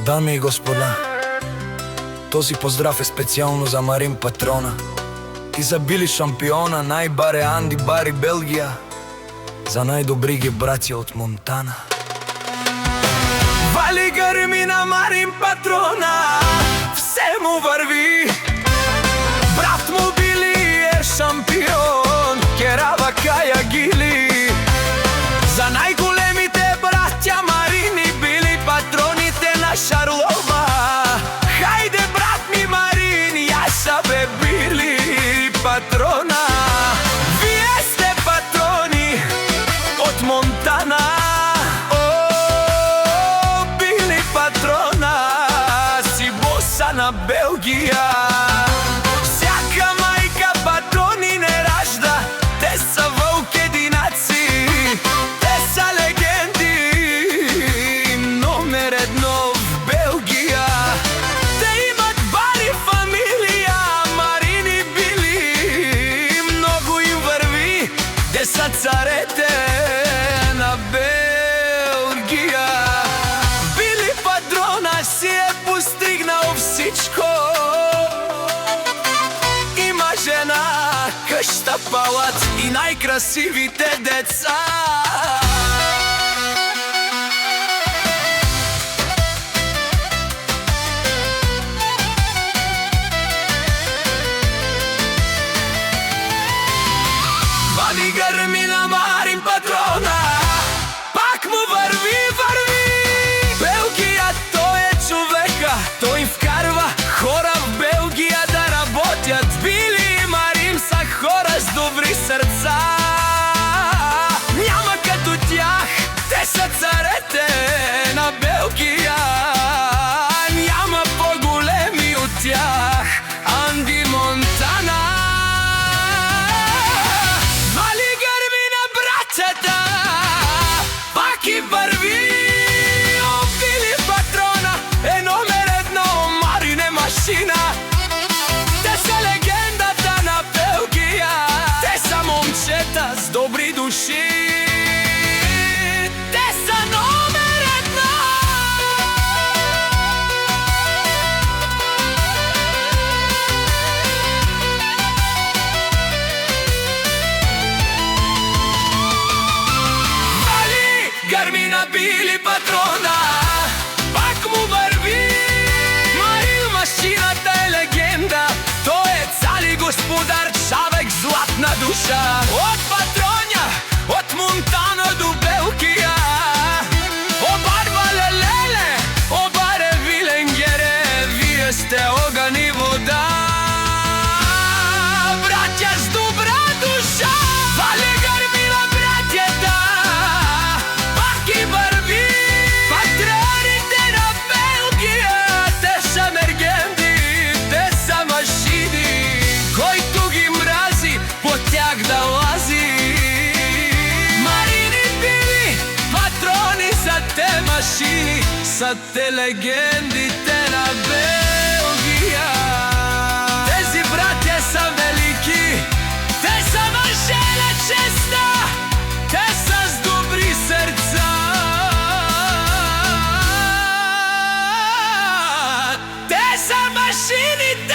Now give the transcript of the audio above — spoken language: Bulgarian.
Дами и господа, този поздрав е специјално за Марин Патрона и за Били шампиона, најбаре Анди Бари Белгија, за најдобри ги браќа од Монтана. Вали грми на Марин Патрона, все му върви. Брат му Били е шампион, керава каја гили. За најголемите браќа Марин и Били, патроните на Шарлова. Хајде брат ми Марин, јаша бе Били Патрона. Вие сте патрони од Монтана. О, Били Патрона, си боса на Белгија. Всяка мајка патрони не ражда, те са вълк-единаци. Те са легенди, номер едно в Белгија. Те имат бари фамилија, Марин и Били, многу им върви, де са царете на Белгија. Били Патрона си е постигнал всичко. Има жена, къща, палац и најкрасивите деца. Вали грми на Марин Патрона, пак му върви, върви. Белгија, тој е човека, тој им вкарва хора в Белгија да работят. Били и Марин са хора с добри сърца. Няма като тях, те са царете на Белгија. Няма по-големи от тях, Анди Монтана. Вали грми на братята, пак и върви. О, Били Патрона е номер едно, Марин е машина. Те са легендата на Белгија, те са момчета с добри души. Те са номер едно. Вали грми на Били Патрона, пак му върви. Марин машината е легенда, той е цар и господар, човек златна душа. От Патроня, от Монтана до Белгија. О, барба лелеле, о, баре виленгере, вие сте огън и вода. Братя с добра душа, вали грми на братята, пак и върви. Патроните на Белгија, те са мергенди, те са машини. Който ги мрази, по тях да лази. Марин и Били, патрони са те машини, са те легендите на Белгија. Тези братя са велики, те са мъже на честа, те са с добри сърца. Те са машините